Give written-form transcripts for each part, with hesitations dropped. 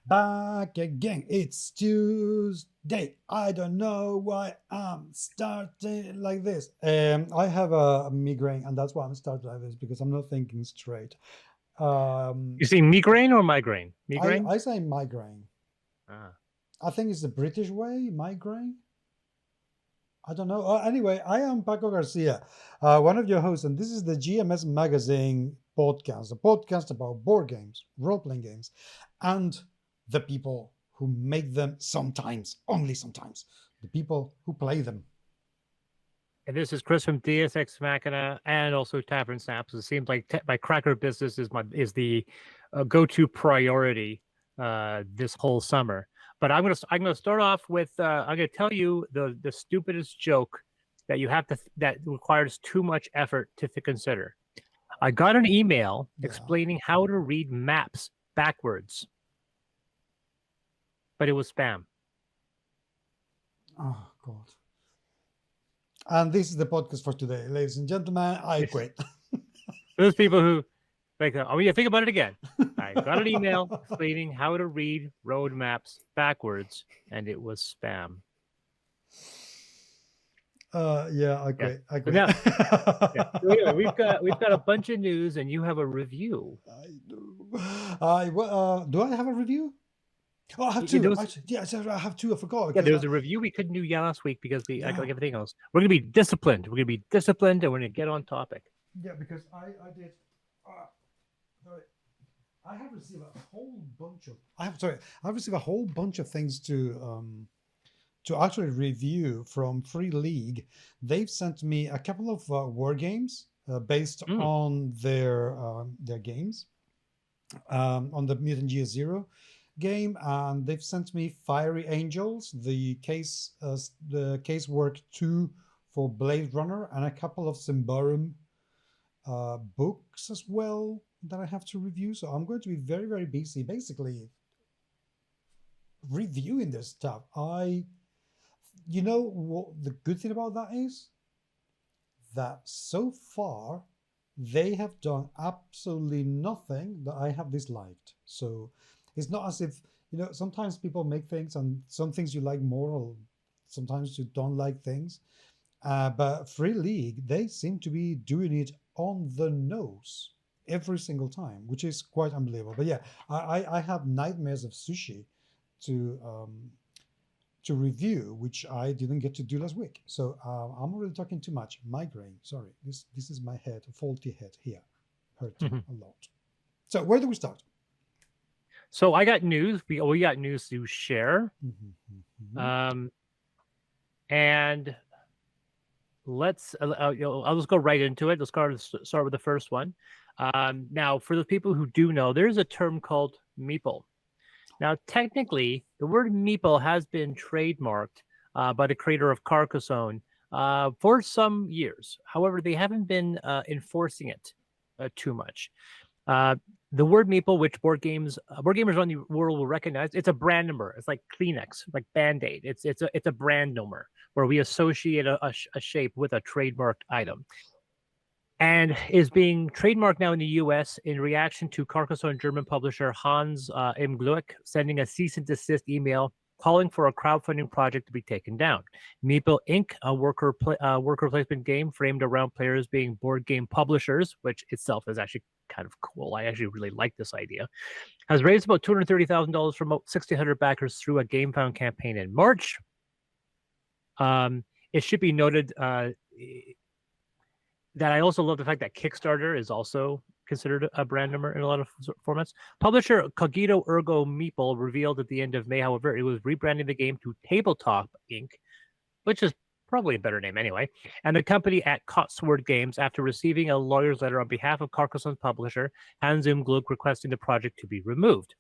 Back again. It's Tuesday. I don't know why I'm starting like this. I have a migraine, and that's why I'm starting like this because I'm not thinking straight. You see migraine or migraine? Migraine? I say migraine. Ah. I think it's the British way, migraine. I don't know. Anyway, I am Paco Garcia, one of your hosts, and this is the GMS Magazine podcast, a podcast about board games, role playing games, and the people who make them sometimes, only sometimes, the people who play them. And this is Chris from Deus Ex Machina and also Tavern Snaps. It seems like my cracker business is the go-to priority this whole summer. But I'm gonna start off with I'm gonna tell you the stupidest joke that you have to that requires too much effort to consider. I got an email Yeah. explaining how to read maps backwards, but it was spam. Oh, God. And this is the podcast for today. Ladies and gentlemen, I quit. Those people who like, oh yeah, think about it again. I got an email explaining how to read road maps backwards, and it was spam. Yeah, I quit. Yeah. I quit. Now, yeah. So anyway, we've got a bunch of news, and you have a review. I do. Do I have a review? Oh, I have There two. was, Actually, yeah, I have two. I forgot. yeah, Because there was a review we couldn't do last week because we yeah. like everything else. We're gonna be disciplined. We're gonna be disciplined, and we're gonna get on topic. Yeah, because I did. Sorry, I have received a whole bunch of. I've received a whole bunch of things to actually review from Free League. They've sent me a couple of war games based on their games, on the Mutant Year Zero game, and they've sent me Fiery Angels, the casework 2 for Blade Runner, and a couple of Symbaroum books as well that I have to review. So I'm going to be very, very busy basically reviewing this stuff. You know what the good thing about that is? That so far they have done absolutely nothing that I have disliked. So it's not as if, sometimes people make things and some things you like more, or sometimes you don't like things. But Free League, they seem to be doing it on the nose every single time, which is quite unbelievable. But yeah, I have Nightmares of Sushi to review, which I didn't get to do last week. So I'm already talking too much. Migraine. Sorry, this is my head, faulty head here, hurting a lot. So where do we start? So I got news. We got news to share. And let's I'll just go right into it. Let's start with the first one. Now, for the people who do know, there's a term called Meeple. Now, technically, the word Meeple has been trademarked by the creator of Carcassonne for some years. However, they haven't been enforcing it too much. The word Meeple, which board gamers around the world will recognize, it's a brand number. It's like Kleenex, like Band-Aid. It's a brand number where we associate a shape with a trademarked item, and is being trademarked now in the U.S. in reaction to Carcassonne German publisher Hans im Glük sending a cease and desist email calling for a crowdfunding project to be taken down. Meeple Inc., a worker placement game framed around players being board game publishers, which itself is actually kind of cool. I actually really like this idea. Has raised about $230,000 from about 1,600 backers through a GameFound campaign in March. It should be noted that I also love the fact that Kickstarter is also considered a brand number in a lot of formats. Publisher Cogito Ergo Meeple revealed at the end of May, however, it was rebranding the game to Tabletop Inc., which is probably a better name anyway, and the company at Cotswold Games after receiving a lawyer's letter on behalf of Carcassonne's publisher, Hans im Glük, requesting the project to be removed.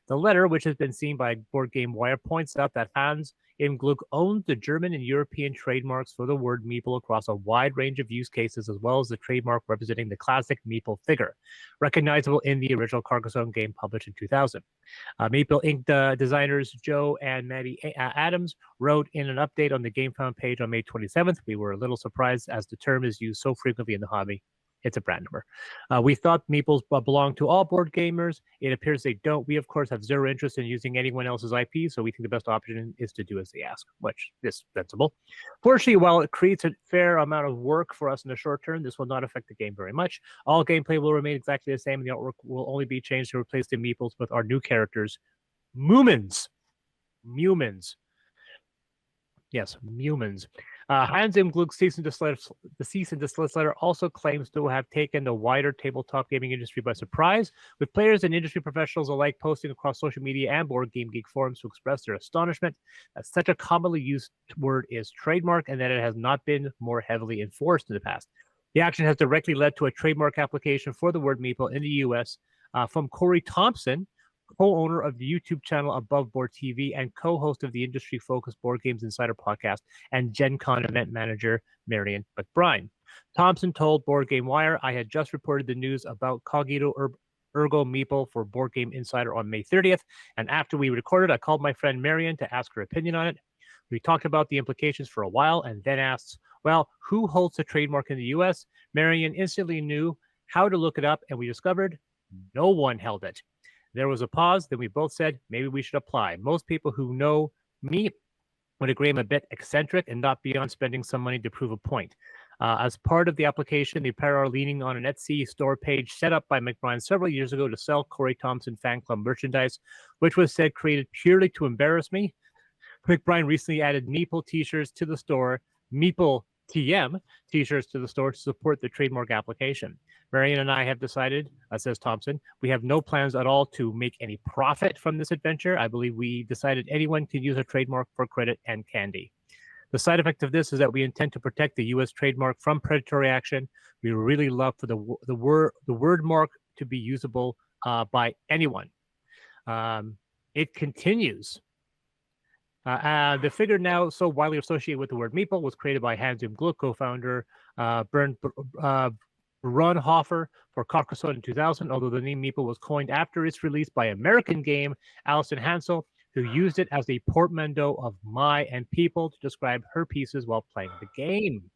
The letter, which has been seen by Board Game Wire, points out that Hans im Glük owns the German and European trademarks for the word Meeple across a wide range of use cases, as well as the trademark representing the classic Meeple figure, recognizable in the original Carcassonne game published in 2000. Meeple Inc. Designers Joe and Maddie Adams wrote in an update on the GameFound page on May 27th. We were a little surprised as the term is used so frequently in the hobby. It's a brand number. We thought Meeples belonged to all board gamers. It appears they don't. We, of course, have zero interest in using anyone else's IP, so we think the best option is to do as they ask, which is sensible. Fortunately, while it creates a fair amount of work for us in the short term, this will not affect the game very much. All gameplay will remain exactly the same, and the artwork will only be changed to replace the Meeples with our new characters, Moomins. Mumins. Yes, Mumins. Hans-Im Glück's cease and desist letter also claims to have taken the wider tabletop gaming industry by surprise, with players and industry professionals alike posting across social media and Board Game Geek forums to express their astonishment that such a commonly used word is trademark and that it has not been more heavily enforced in the past. The action has directly led to a trademark application for the word Meeple in the U.S. From Corey Thompson, co-owner of the YouTube channel Above Board TV and co-host of the industry-focused Board Games Insider podcast, and Gen Con event manager Marion McBride. Thompson told Board Game Wire, I had just reported the news about Cogito Ergo Meeple for Board Game Insider on May 30th, and after we recorded, I called my friend Marion to ask her opinion on it. We talked about the implications for a while and then asked, well, who holds the trademark in the U.S.? Marion instantly knew how to look it up, and we discovered no one held it. There was a pause. Then we both said, maybe we should apply. Most people who know me would agree I'm a bit eccentric and not beyond spending some money to prove a point. As part of the application, the pair are leaning on an Etsy store page set up by McBride several years ago to sell Corey Thompson fan club merchandise, which was said created purely to embarrass me. McBride recently added Meeple t-shirts to the store, Meeple TM t-shirts to the store to support the trademark application. Marion and I have decided, says Thompson, we have no plans at all to make any profit from this adventure. I believe we decided anyone can use a trademark for credit and candy. The side effect of this is that we intend to protect the U.S. trademark from predatory action. We really love for the word mark to be usable by anyone. It continues. The figure now so widely associated with the word Meeple was created by Hans-Im Glük co-founder Bernd Brunhofer for Carcassonne in 2000, although the name Meeple was coined after its release by American game Alison Hansel, who used it as a portmanteau of my and people to describe her pieces while playing the game.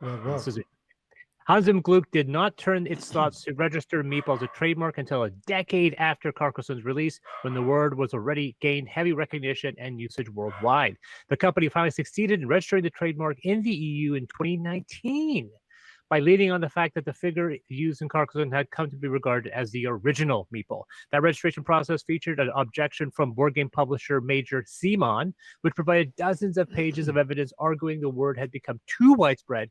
This is it. Hans-Im Glük did not turn its thoughts to register Meeple as a trademark until a decade after Carcassonne's release, when the word was already gained heavy recognition and usage worldwide. The company finally succeeded in registering the trademark in the EU in 2019 by leaning on the fact that the figure used in Carcassonne had come to be regarded as the original Meeple. That registration process featured an objection from board game publisher Major Simon, which provided dozens of pages of evidence arguing the word had become too widespread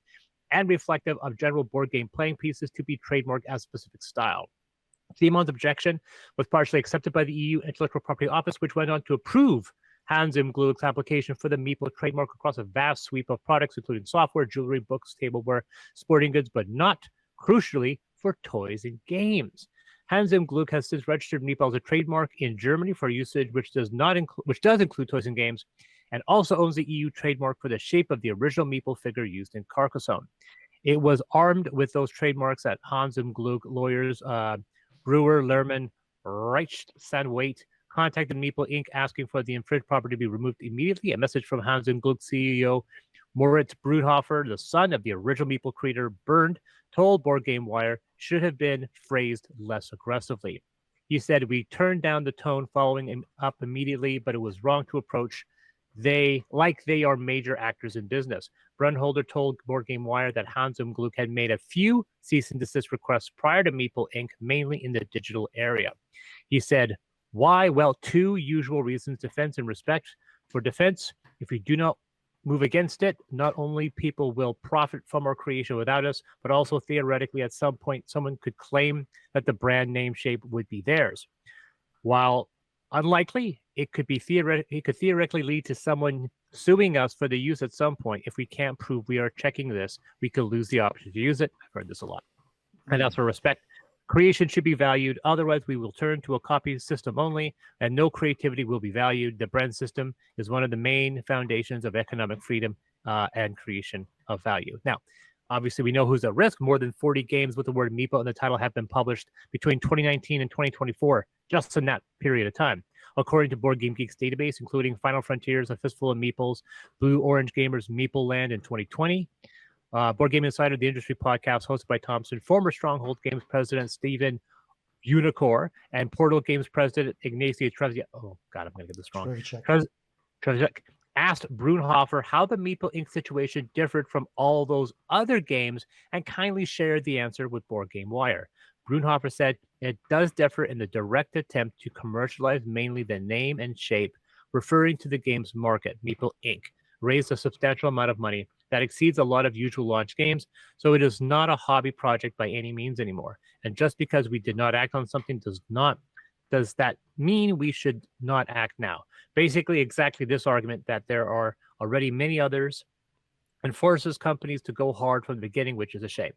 and reflective of general board game playing pieces to be trademarked as a specific style. Simon's objection was partially accepted by the EU Intellectual Property Office, which went on to approve Hans-Im Glück's application for the Meeple trademark across a vast sweep of products, including software, jewelry, books, tableware, sporting goods, but not, crucially, for toys and games. Hans-Im Glük has since registered Meeple as a trademark in Germany for usage, which does include toys and games, and also owns the EU trademark for the shape of the original Meeple figure used in Carcassonne. It was armed with those trademarks that Hans-Im Glük lawyers Brewer, Lerman, Rechtsanwalt contacted Meeple Inc. asking for the infringed property to be removed immediately. A message from Hans-Im Glük CEO Moritz Brudhofer, the son of the original Meeple creator, Bernd, told Board Game Wire should have been phrased less aggressively. He said, we turned down the tone following him up immediately, but it was wrong to approach they are major actors in business. Brunholder told Board Game Wire that Hans-Im Glük had made a few cease and desist requests prior to Meeple Inc., mainly in the digital area. He said, why? Well, two usual reasons: defense and respect. For defense, if we do not move against it, not only people will profit from our creation without us, but also theoretically at some point someone could claim that the brand name shape would be theirs. While unlikely, it could theoretically lead to someone suing us for the use at some point. If we can't prove we are checking this, we could lose the option to use it. I've heard this a lot. And that's for respect. Creation should be valued. Otherwise, we will turn to a copy system only, and no creativity will be valued. The brand system is one of the main foundations of economic freedom and creation of value. Now, obviously, we know who's at risk. More than 40 games with the word Meeple in the title have been published between 2019 and 2024, just in that period of time. According to Board Game Geek's database, including Final Frontiers, A Fistful of Meeples, Blue Orange Gamers' Meeple Land in 2020, Board Game Insider, the industry podcast hosted by Thompson, former Stronghold Games president Stephen Unicor, and Portal Games president Ignacio Trezia. Oh, God, I'm going to get this wrong. Trezia asked Brunhofer how the Meeple Inc. situation differed from all those other games and kindly shared the answer with Board Game Wire. Brunhofer said it does differ in the direct attempt to commercialize mainly the name and shape, referring to the game's market. Meeple Inc. raised a substantial amount of money that exceeds a lot of usual launch games, so it is not a hobby project by any means anymore. And just because we did not act on something does that mean we should not act now? Basically, exactly this argument that there are already many others and forces companies to go hard from the beginning, which is a shame.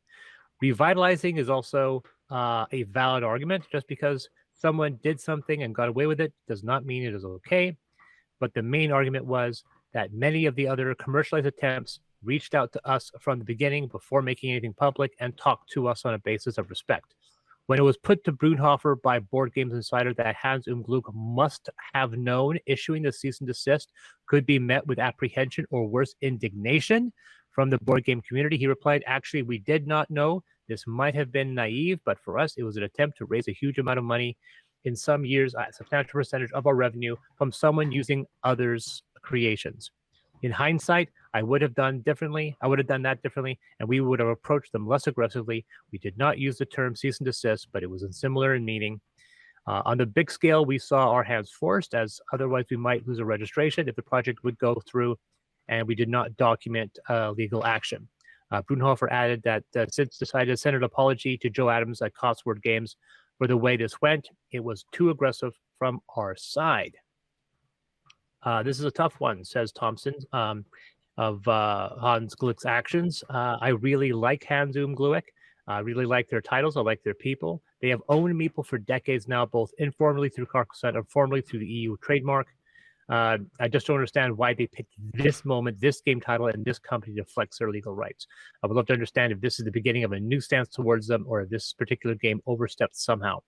Revitalizing is also a valid argument. Just because someone did something and got away with it does not mean it is okay. But the main argument was that many of the other commercialized attempts reached out to us from the beginning before making anything public and talked to us on a basis of respect. When it was put to Brunhofer by Board Games Insider that Hans Glük must have known issuing the cease and desist could be met with apprehension or worse, indignation from the board game community, he replied, actually, we did not know. This might have been naive, but for us, it was an attempt to raise a huge amount of money in some years, a substantial percentage of our revenue from someone using others' creations. In hindsight, I would have done differently. I would have done that differently, and we would have approached them less aggressively. We did not use the term cease and desist, but it was similar in meaning. On the big scale, we saw our hands forced, as otherwise we might lose a registration if the project would go through, and we did not document legal action. Brunhofer added that since decided to send an apology to Joe Adams at Cotswold Games for the way this went, it was too aggressive from our side. This is a tough one, says Thompson, of Hans Glück's actions. I really like Hans Glük. I really like their titles. I like their people. They have owned Meeple for decades now, both informally through Carcassonne and formally through the EU trademark. I just don't understand why they picked this moment, this game title, and this company to flex their legal rights. I would love to understand if this is the beginning of a new stance towards them or if this particular game overstepped somehow.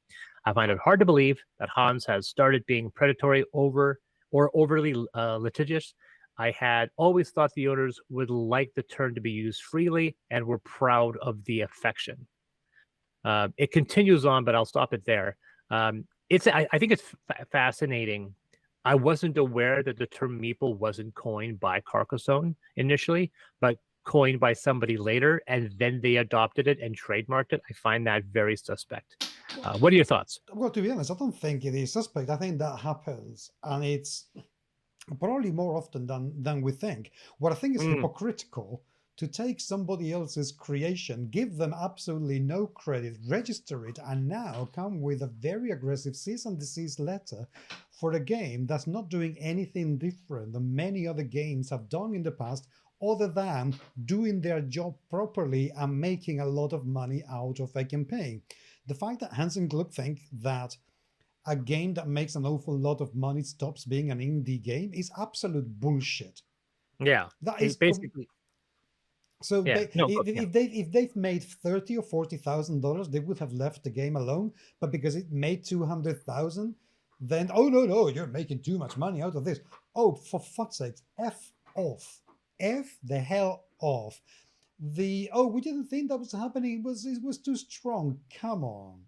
I find it hard to believe that Hans has started being predatory or overly litigious. I had always thought the owners would like the term to be used freely and were proud of the affection. It continues on, but I'll stop it there. I think it's fascinating. I wasn't aware that the term Meeple wasn't coined by Carcassonne initially, but coined by somebody later, and then they adopted it and trademarked it. I find that very suspect. What are your thoughts? Well, to be honest, I don't think it is suspect. I think that happens, and it's probably more often than we think. What I think is hypocritical to take somebody else's creation, give them absolutely no credit, register it, and now come with a very aggressive cease and desist letter for a game that's not doing anything different than many other games have done in the past, other than doing their job properly and making a lot of money out of a campaign. The fact that Hans Glük think that a game that makes an awful lot of money stops being an indie game is absolute bullshit. Yeah, that is basically. So if they've made $30,000 or $40,000, they would have left the game alone. But because it made 200,000, then oh no, you're making too much money out of this. Oh, for fuck's sake, f off, f the hell off. We didn't think that was happening. It was too strong. Come on.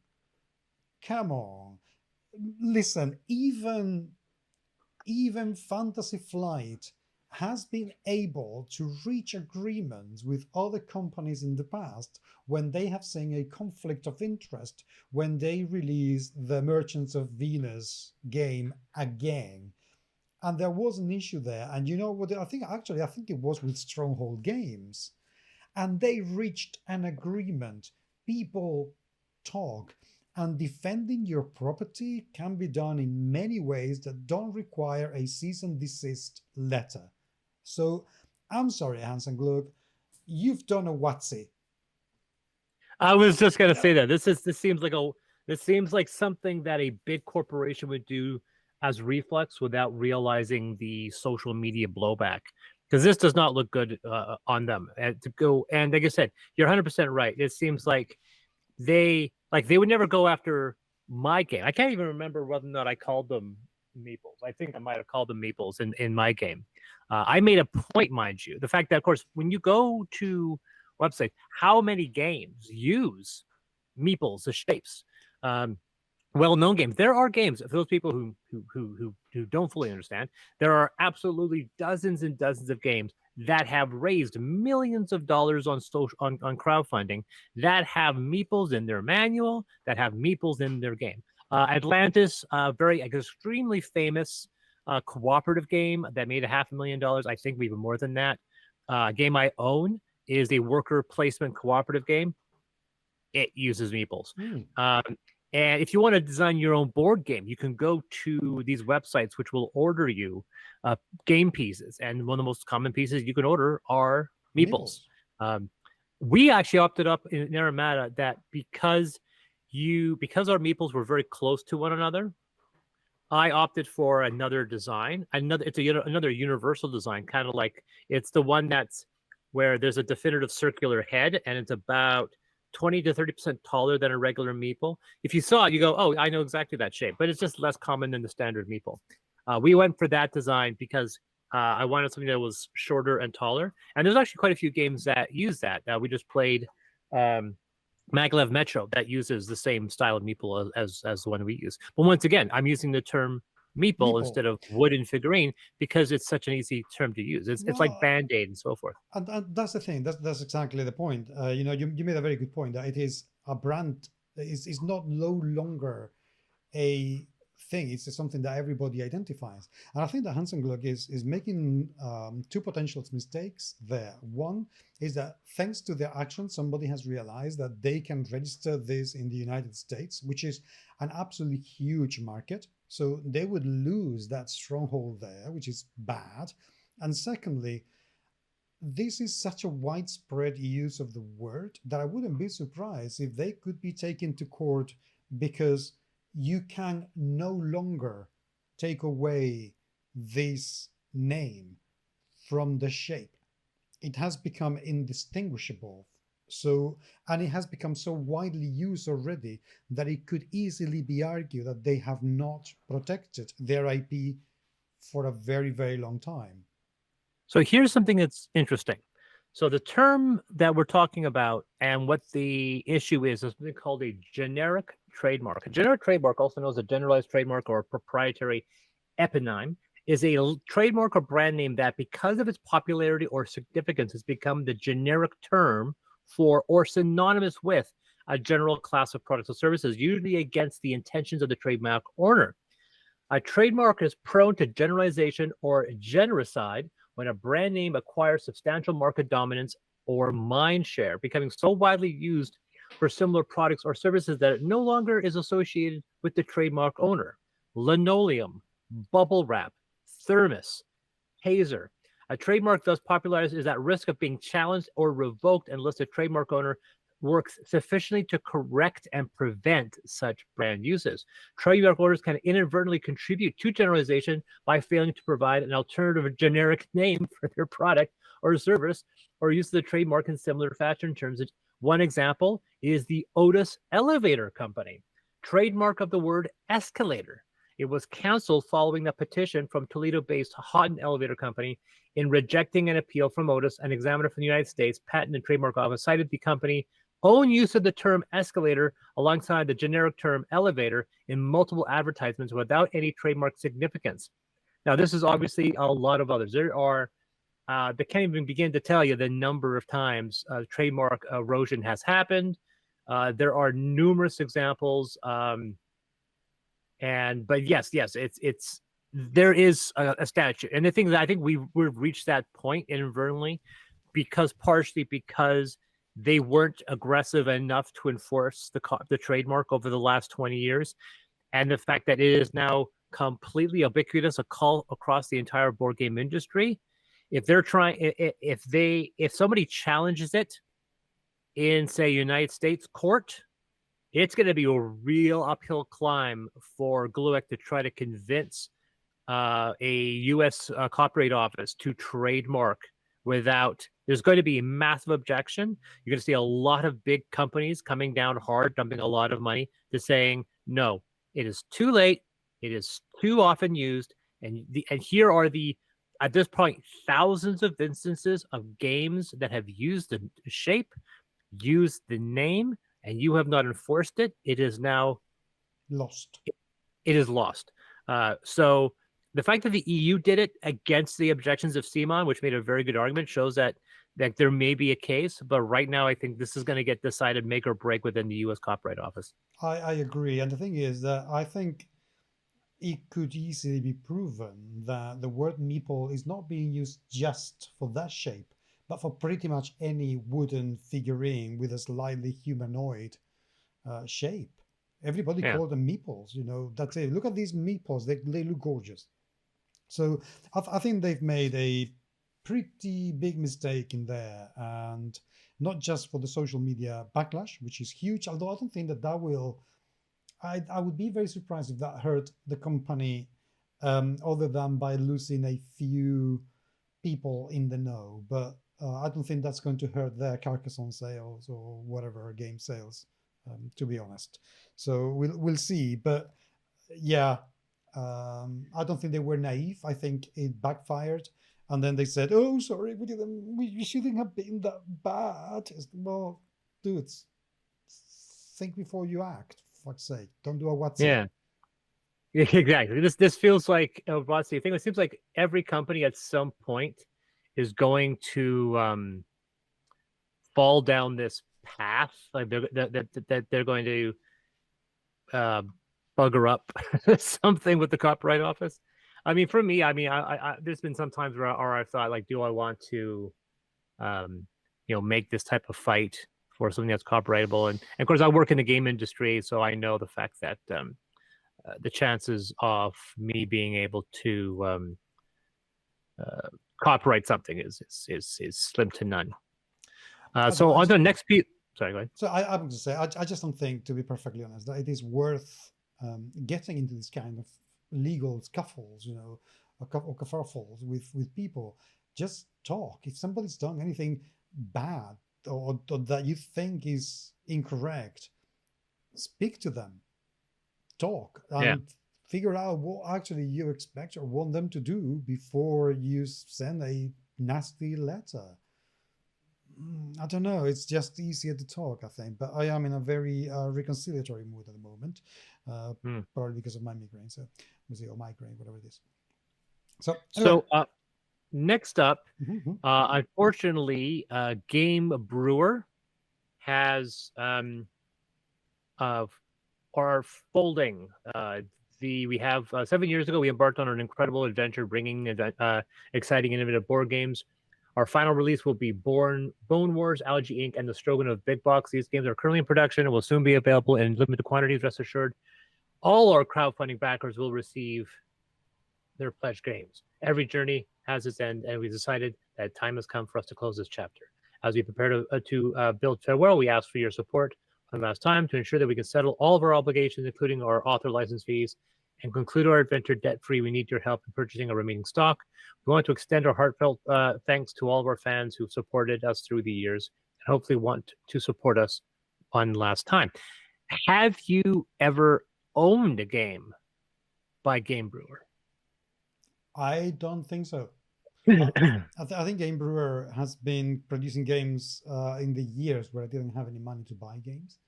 Listen, even Fantasy Flight has been able to reach agreements with other companies in the past when they have seen a conflict of interest when they release the Merchants of Venus game again. And there was an issue there. And you know what? I think it was with Stronghold Games. And they reached an agreement. People talk. And defending your property can be done in many ways that don't require a cease and desist letter. So, I'm sorry, Hans Glük, you've done a WATSY. I was just gonna say that this seems like something that a big corporation would do as reflex without realizing the social media blowback, because this does not look good on them. And like I said, you're 100% right. It seems like they would never go after my game. I can't even remember whether or not I called them Meeples. I think I might have called them Meeples in my game. I made a point, mind you, the fact that, of course, when you go to websites how many games use meeples, the shapes. Well-known games. There are games for those people who don't fully understand. There are absolutely dozens and dozens of games that have raised millions of dollars on crowdfunding that have meeples in their manual, that have meeples in their game. Atlantis, very extremely famous cooperative game that made $500,000. I think even more than that. A game I own is a worker placement cooperative game. It uses meeples. And if you want to design your own board game, you can go to these websites, which will order you game pieces. And one of the most common pieces you can order are meeples. We actually opted up in Naramata that because our meeples were very close to one another, I opted for another design. It's another universal design, kind of like it's the one that's where there's a definitive circular head, and it's about 20 to 30% taller than a regular meeple. If you saw it, you go, oh, I know exactly that shape, but it's just less common than the standard meeple. We went for that design because I wanted something that was shorter and taller. And there's actually quite a few games that use that. We just played Maglev Metro that uses the same style of meeple as the one we use. But once again, I'm using the term meeple instead of wooden figurine because it's such an easy term to use. It's like Band-Aid and so forth. And that's the thing. That's exactly the point. You made a very good point that it is a brand. Is not no longer a thing. It's something that everybody identifies. And I think that Hansen Glük is making two potential mistakes there. One is that thanks to their action, somebody has realized that they can register this in the United States, which is an absolutely huge market. So they would lose that stronghold there, which is bad. And secondly, this is such a widespread use of the word that I wouldn't be surprised if they could be taken to court because you can no longer take away this name from the shape. It has become indistinguishable. So, and it has become so widely used already that it could easily be argued that they have not protected their IP for a very, very long time. So here's something that's interesting. So the term that we're talking about and what the issue is something called a generic trademark. A generic trademark, also known as a generalized trademark or a proprietary eponym, is a trademark or brand name that because of its popularity or significance has become the generic term for or synonymous with a general class of products or services, usually against the intentions of the trademark owner. A trademark is prone to generalization or genericide when a brand name acquires substantial market dominance or mind share, becoming so widely used for similar products or services that it no longer is associated with the trademark owner. Linoleum, bubble wrap, thermos, hazer. A trademark thus popularized is at risk of being challenged or revoked unless the trademark owner works sufficiently to correct and prevent such brand uses. Trademark owners can inadvertently contribute to generalization by failing to provide an alternative generic name for their product or service or use of the trademark in similar fashion terms. One example is the Otis Elevator Company, trademark of the word escalator. It was canceled following a petition from Toledo-based Houghton Elevator Company in rejecting an appeal from Otis. An examiner from the United States Patent and Trademark Office cited the company's own use of the term escalator alongside the generic term elevator in multiple advertisements without any trademark significance. Now, this is obviously a lot of others. There are, they can't even begin to tell you the number of times trademark erosion has happened. There are numerous examples. But yes, it's there is a statute, and the thing is, I think we've reached that point inadvertently, partially because they weren't aggressive enough to enforce the trademark over the last 20 years, and the fact that it is now completely ubiquitous across the entire board game industry. If they're trying, if somebody challenges it in, say, United States court, it's going to be a real uphill climb for Glük to try to convince a U.S. Copyright Office to trademark without. There's going to be a massive objection. You're going to see a lot of big companies coming down hard, dumping a lot of money to saying, no, it is too late. It is too often used. And here are the at this point thousands of instances of games that have used the shape, used the name, and you have not enforced it. It is now lost. It is lost. So the fact that the EU did it against the objections of CMON, which made a very good argument, shows that there may be a case. But right now, I think this is going to get decided make or break within the U.S. Copyright Office. I agree. And the thing is that I think it could easily be proven that the word meeple is not being used just for that shape, but for pretty much any wooden figurine with a slightly humanoid shape. Everybody called them meeples, you know. That's it. Look at these meeples; they look gorgeous. So I think they've made a pretty big mistake in there, and not just for the social media backlash, which is huge. Although I don't think that will. I would be very surprised if that hurt the company, other than by losing a few people in the know. But I don't think that's going to hurt their Carcassonne sales or whatever game sales, to be honest. So we'll see. But yeah, I don't think they were naive. I think it backfired, and then they said, "Oh, sorry, we didn't. We shouldn't have been that bad." Well, dudes, think before you act. For fuck's sake, don't do a WATSY. Yeah. Exactly. This feels like a WATSY thing. It seems like every company at some point is going to fall down this path. Like they're going to bugger up something with the Copyright Office. I mean, for me, I there's been some times where I've thought, like, do I want to, make this type of fight for something that's copyrightable? And of course, I work in the game industry, so I know the fact that the chances of me being able to copyright something is slim to none. So on the next piece. Sorry, go ahead. So I'm going to say, I just don't think, to be perfectly honest, that it is worth getting into this kind of legal scuffles, or kerfuffles with people. Just talk. If somebody's done anything bad or that you think is incorrect, speak to them. Talk and figure out what actually you expect or want them to do before you send a nasty letter. I don't know. It's just easier to talk, I think. But I am in a very reconciliatory mood at the moment, probably because of my migraine. So, or migraine, whatever it is. So, anyway. Next up, unfortunately, Game Brewer has are folding. We have 7 years ago, we embarked on an incredible adventure, bringing exciting, innovative board games. Our final release will be Bone Wars, Algae Inc., and the Stroganoff Big Box. These games are currently in production and will soon be available in limited quantities, rest assured. All our crowdfunding backers will receive their pledged games. Every journey has its end, and we decided that time has come for us to close this chapter. As we prepare to build farewell, we ask for your support one last time to ensure that we can settle all of our obligations, including our author license fees, and conclude our adventure debt-free. We need your help in purchasing our remaining stock. We want to extend our heartfelt thanks to all of our fans who've supported us through the years and hopefully want to support us one last time. Have you ever owned a game by Game Brewer? I don't think so. I think Game Brewer has been producing games in the years where I didn't have any money to buy games.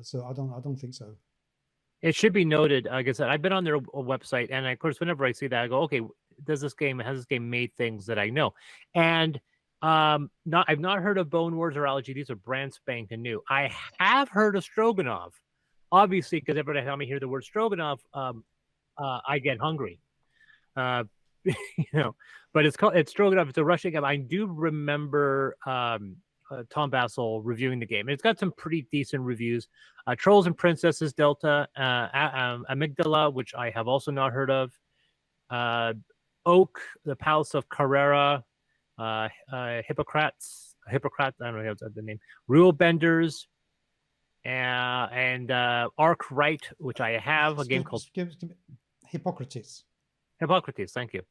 So I don't think so. It should be noted, like I said, I've been on their website, and of course, whenever I see that, I go, okay, has this game made things that I know? And I've not heard of Bone Wars or Algae. These are brand spanking new. I have heard of Stroganoff, obviously, because every time I hear the word Stroganoff, I get hungry. But it's Stroganoff. It's a Russian game. I do remember Tom Bassel reviewing the game. It's got some pretty decent reviews. Trolls and Princesses Delta, Amygdala, which I have also not heard of. Oak, the Palace of Carrera, Hippocrates, I don't know the name. Rule Benders, and Arc Right, which I have a game called Hippocrates. Hippocrates, thank you.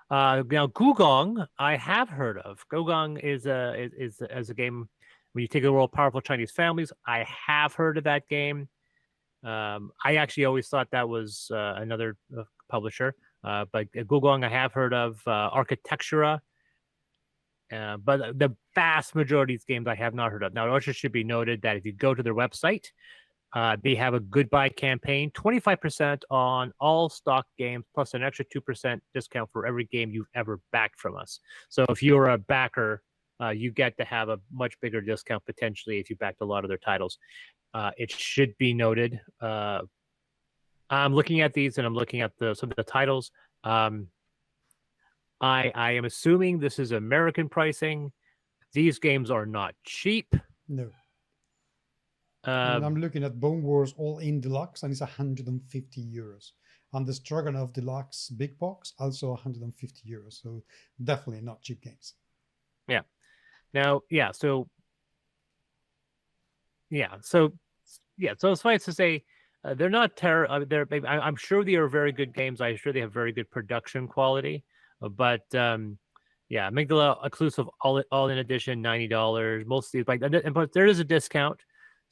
Now Gugong, I have heard of. Gugong is a game when you take the world powerful Chinese families. I have heard of that game. I actually always thought that was another publisher, but Gugong I have heard of, Architectura, but the vast majority of these games I have not heard of. Now, it also should be noted that if you go to their website, they have a goodbye campaign, 25% on all stock games, plus an extra 2% discount for every game you've ever backed from us. So if you're a backer, you get to have a much bigger discount potentially if you backed a lot of their titles. It should be noted. I'm looking at these and I'm looking at some of the titles. I am assuming this is American pricing. These games are not cheap. No. And I'm looking at Bone Wars All In Deluxe, and it's 150 euros. And the Stroganoff Deluxe Big Box, also 150 euros. So definitely not cheap games. Yeah. Now, yeah. So suffice to say, they're not terrible. I'm sure they are very good games. I'm sure they have very good production quality. But yeah, Amygdala Exclusive all in edition, $90. Most of these, but there is a discount.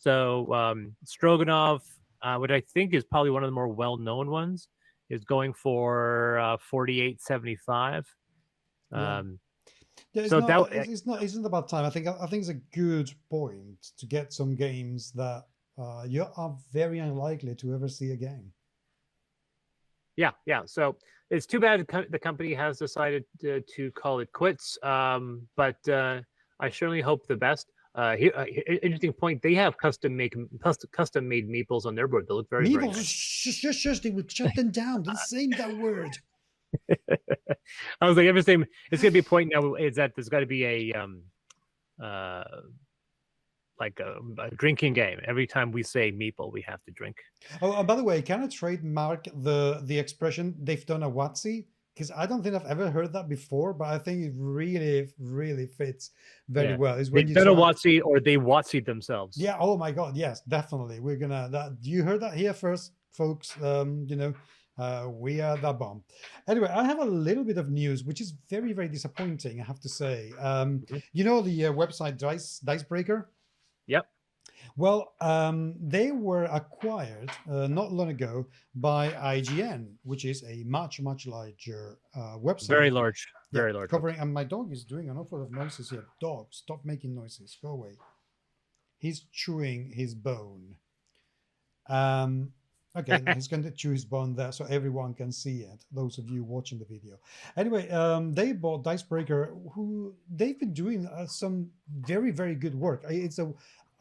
So Stroganoff, what I think is probably one of the more well-known ones, is going for $48.75. Yeah. Yeah, isn't about time. I think it's a good point to get some games that you are very unlikely to ever see again. Yeah. So it's too bad the company has decided to call it quits. But I certainly hope the best. Interesting point. They have custom made meeples on their board. They look very meeples. Very nice. Shush! They would shut them down. Don't say that word. I was like, everything. It's gonna be a point now. Is that there's got to be a like a drinking game. Every time we say meeple, we have to drink. Oh, by the way, can I trademark the expression they've done a WATSY? Because I don't think I've ever heard that before, but I think it really fits very well. Is when they've done a WATSY or they WATSY'd themselves. Yeah. Oh my God. Yes, definitely. We're gonna. You heard that here first, folks. We are the bomb. Anyway, I have a little bit of news, which is very disappointing, I have to say. You know the website Dicebreaker? Yep. Well, they were acquired not long ago by IGN, which is a much larger website. Very large. Very large. Covering, and my dog is doing an awful lot of noises here. Dog, stop making noises. Go away. He's chewing his bone. Okay, he's going to chew his bone there so everyone can see it, those of you watching the video. Anyway, they bought Dicebreaker, who they've been doing some very good work.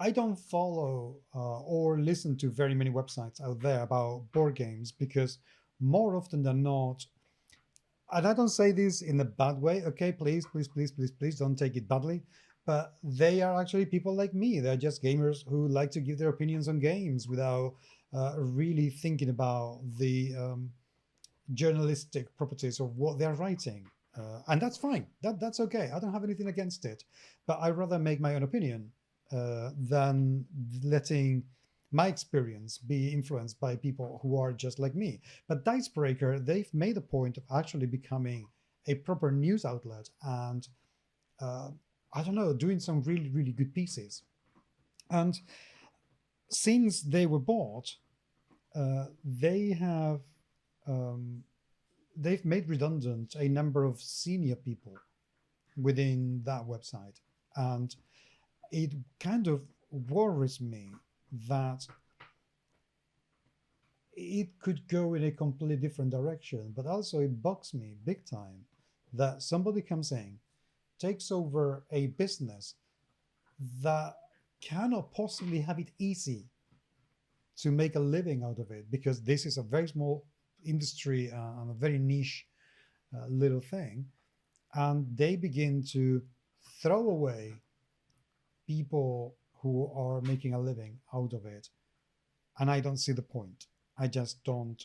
I don't follow or listen to very many websites out there about board games because more often than not, and I don't say this in a bad way, okay? Please don't take it badly. But they are actually people like me. They're just gamers who like to give their opinions on games without really thinking about the journalistic properties of what they're writing. And that's fine. That's okay. I don't have anything against it. But I'd rather make my own opinion than letting my experience be influenced by people who are just like me. But Dicebreaker, they've made a point of actually becoming a proper news outlet and I don't know, doing some really good pieces. And since they were bought, they have they've made redundant a number of senior people within that website, and it kind of worries me that it could go in a completely different direction. But also it bugs me big time that somebody comes in, takes over a business that cannot possibly have it easy to make a living out of it, because this is a very small industry and a very niche little thing, and they begin to throw away people who are making a living out of it. And I don't see the point. I just don't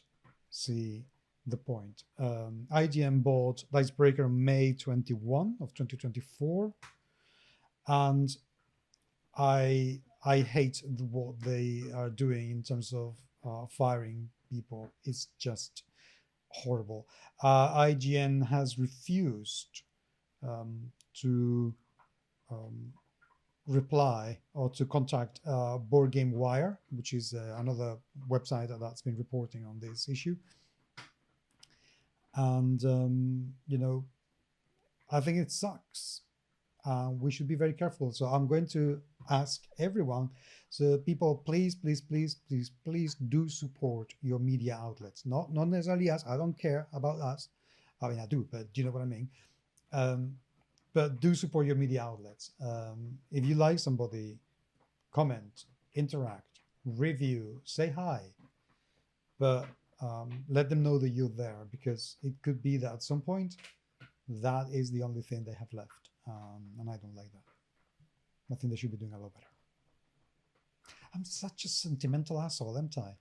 see the point. IGN bought Dicebreaker May 21 of 2024, and I hate what they are doing in terms of firing people. It's just horrible. IGN has refused to reply or to contact Board Game Wire, which is another website that's been reporting on this issue. And I think it sucks. We should be very careful. So I'm going to ask everyone. So people, please do support your media outlets. Not necessarily us. I don't care about us. I mean, I do, but you know what I mean. But do support your media outlets. If you like somebody, comment, interact, review, say hi. But let them know that you're there, because it could be that at some point that is the only thing they have left. And I don't like that. I think they should be doing a lot better. I'm such a sentimental asshole, am I?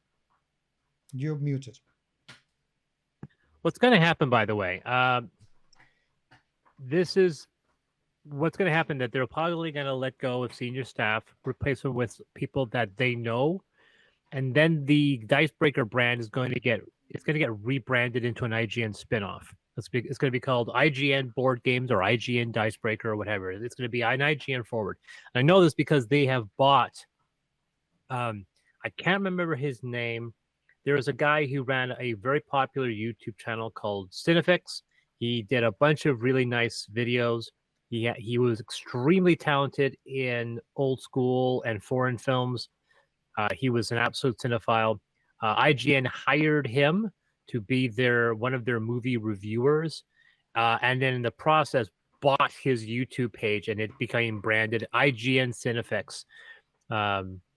You're muted. What's going to happen, by the way, this is what's going to happen, that they're probably going to let go of senior staff, replace them with people that they know. And then the Dicebreaker brand is going to get rebranded into an IGN spinoff. It's going to be called IGN Boardgames or IGN Dicebreaker or whatever. It's going to be an IGN forward. And I know this because they have bought. I can't remember his name. There was a guy who ran a very popular YouTube channel called Cinefix. He did a bunch of really nice videos. He was extremely talented in old school and foreign films. He was an absolute cinephile. IGN hired him to be one of their movie reviewers, and then in the process bought his YouTube page, and it became branded IGN Cinefix.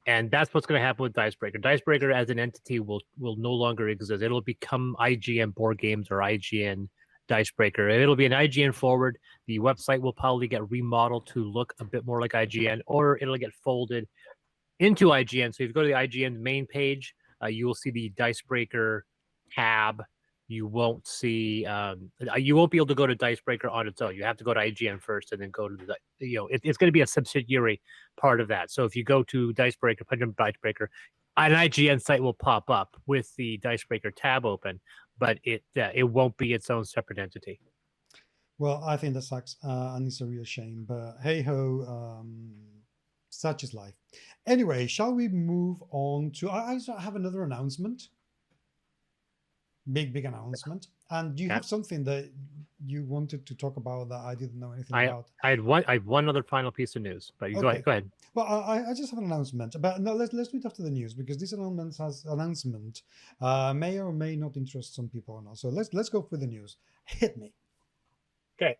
And that's what's going to happen with Dicebreaker. Dicebreaker as an entity will no longer exist. It'll become IGN Boardgames or IGN Dicebreaker. It'll be an IGN forward. The website will probably get remodeled to look a bit more like IGN, or it'll get folded into IGN. So if you go to the IGN main page, you will see the Dicebreaker tab. You won't see, you won't be able to go to Dicebreaker on its own. You have to go to IGN first and then go to the, it's going to be a subsidiary part of that. So if you go to Dicebreaker, punch in Dicebreaker, an IGN site will pop up with the Dicebreaker tab open, but it won't be its own separate entity. Well, I think that sucks, and it's a real shame. But hey ho, such is life. Anyway, shall we move on to? I have another announcement. Big announcement. And do you have something that you wanted to talk about that I didn't know anything about? I have one other final piece of news, but you go ahead. Well, I just have an announcement, but no, let's do it after the news, because this announcement may or may not interest some people or not. So let's go for the news. Hit me. Okay.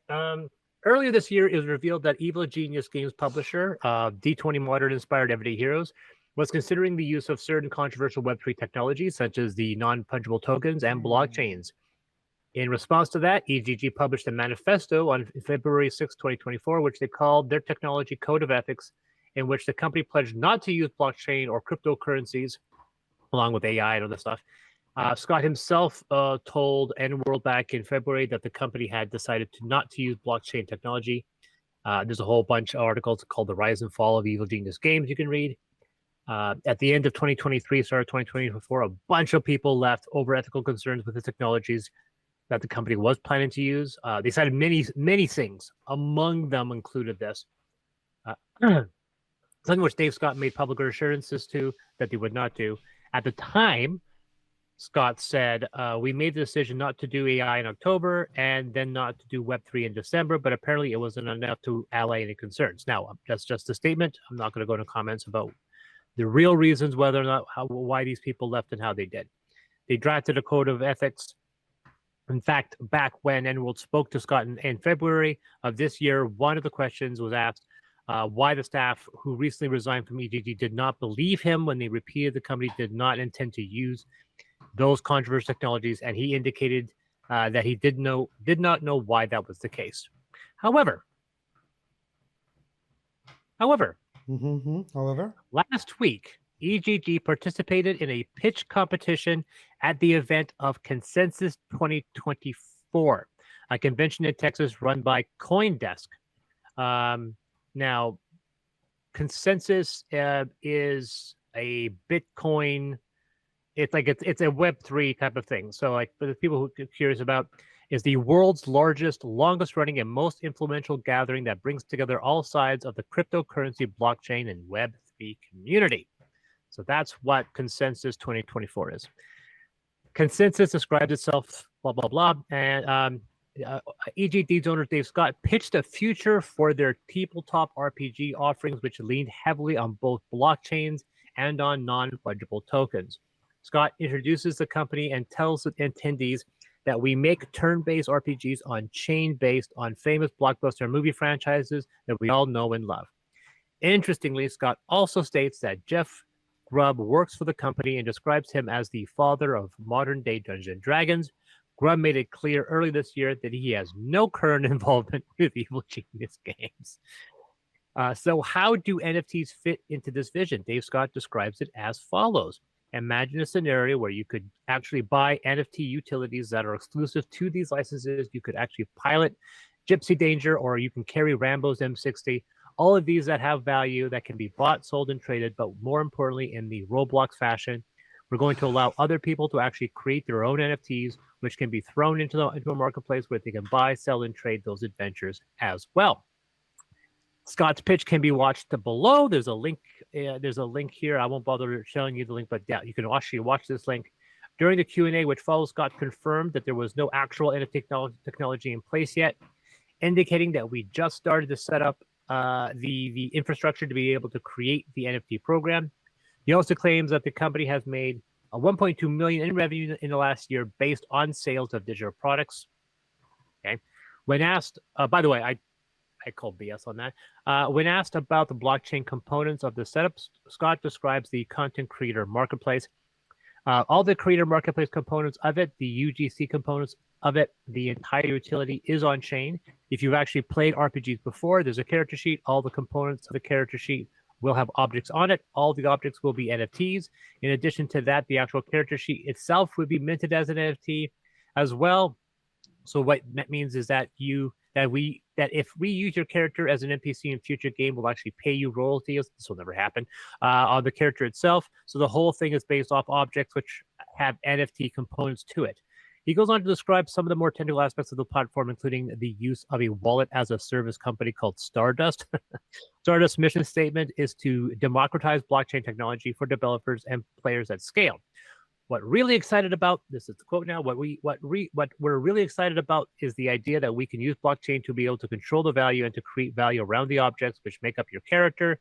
Earlier this year, it was revealed that Evil Genius Games publisher, D20 Modern Inspired Everyday Heroes, was considering the use of certain controversial Web3 technologies, such as the non-pungible tokens and blockchains. In response to that, EGG published a manifesto on February 6, 2024, which they called their Technology Code of Ethics, in which the company pledged not to use blockchain or cryptocurrencies, along with AI and other stuff. Scott himself told N-World back in February that the company had decided not to use blockchain technology. There's a whole bunch of articles called The Rise and Fall of Evil Genius Games you can read. At the end of 2023, start of 2024, a bunch of people left over ethical concerns with the technologies that the company was planning to use. They cited many things. Among them included this. Something which Dave Scott made public assurances to that they would not do. At the time, Scott said, we made the decision not to do AI in October and then not to do Web3 in December, but apparently it wasn't enough to allay any concerns. Now, that's just a statement. I'm not going to go into comments about the real reasons whether or not why these people left and how they did. They drafted a code of ethics. In fact, back when N-World spoke to Scott in February of this year, one of the questions was asked why the staff who recently resigned from EGG did not believe him when they repeated the company did not intend to use those controversial technologies, and he indicated that he did not know why that was the case. However, last week, EGG participated in a pitch competition at the event of Consensus 2024, a convention in Texas run by CoinDesk. Now, Consensus is a Bitcoin. It's a Web3 type of thing. So, like, for the people who are curious about, is the world's largest, longest running, and most influential gathering that brings together all sides of the cryptocurrency, blockchain, and Web3 community. So that's what Consensus 2024 is. Consensus describes itself, blah, blah, blah. And EGD's owner Dave Scott pitched a future for their tabletop RPG offerings, which leaned heavily on both blockchains and on non-fungible tokens. Scott introduces the company and tells the attendees that we make turn-based RPGs on chain based on famous blockbuster movie franchises that we all know and love. Interestingly, Scott also states that Jeff Grubb works for the company and describes him as the father of modern-day Dungeons & Dragons. Grubb made it clear early this year that he has no current involvement with Evil Genius Games. So how do NFTs fit into this vision? Dave Scott describes it as follows. Imagine a scenario where you could actually buy NFT utilities that are exclusive to these licenses. You could actually pilot Gypsy Danger, or you can carry Rambo's M60. All of these that have value that can be bought, sold, and traded, but more importantly, in the Roblox fashion. We're going to allow other people to actually create their own NFTs, which can be thrown into a marketplace where they can buy, sell, and trade those adventures as well. Scott's pitch can be watched below. There's a link. There's a link here. I won't bother showing you the link, but yeah, you can actually watch this link. During the Q&A, which follows, Scott confirmed that there was no actual NFT technology in place yet, indicating that we just started to set up the infrastructure to be able to create the NFT program. He also claims that the company has made $1.2 million in revenue in the last year based on sales of digital products. Okay. When asked, by the way, I called BS on that. When asked about the blockchain components of the setup, Scott describes the content creator marketplace. All the creator marketplace components of it, the UGC components of it, the entire utility is on chain. If you've actually played RPGs before, there's a character sheet. All the components of the character sheet will have objects on it. All the objects will be NFTs. In addition to that, the actual character sheet itself would be minted as an NFT as well. So what that means is that if we use your character as an NPC in future game, we'll actually pay you royalties. This will never happen on the character itself. So the whole thing is based off objects which have NFT components to it. He goes on to describe some of the more technical aspects of the platform, including the use of a wallet as a service company called Stardust. Stardust's mission statement is to democratize blockchain technology for developers and players at scale. What really excited about this is the quote now. What we're really excited about is the idea that we can use blockchain to be able to control the value and to create value around the objects which make up your character.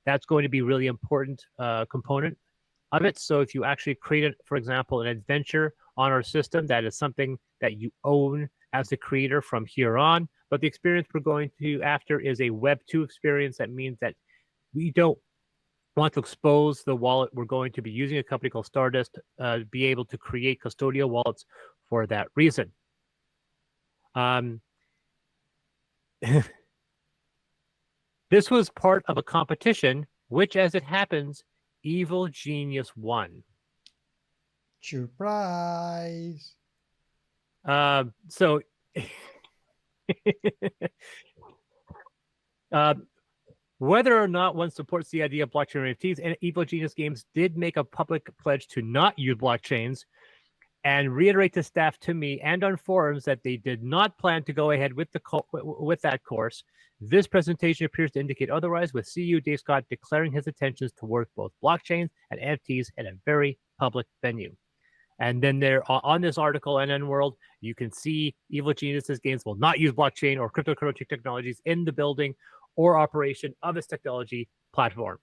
That's going to be a really important component of it. So if you actually created, for example, an adventure on our system, that is something that you own as the creator from here on. But the experience we're going to after is a Web 2 experience. That means that we don't want to expose the wallet. We're going to be using a company called Stardust to be able to create custodial wallets for that reason. This was part of a competition, which, as it happens, Evil Genius won. Surprise! So whether or not one supports the idea of blockchain NFTs, and Evil Genius Games did make a public pledge to not use blockchains and reiterate to staff, to me, and on forums that they did not plan to go ahead with that course. This presentation appears to indicate otherwise, with CEO Dave Scott declaring his intentions towards both blockchains and NFTs at a very public venue. And then there on this article, NN World, you can see Evil Genius Games will not use blockchain or cryptocurrency technologies in the building or operation of its technology platform.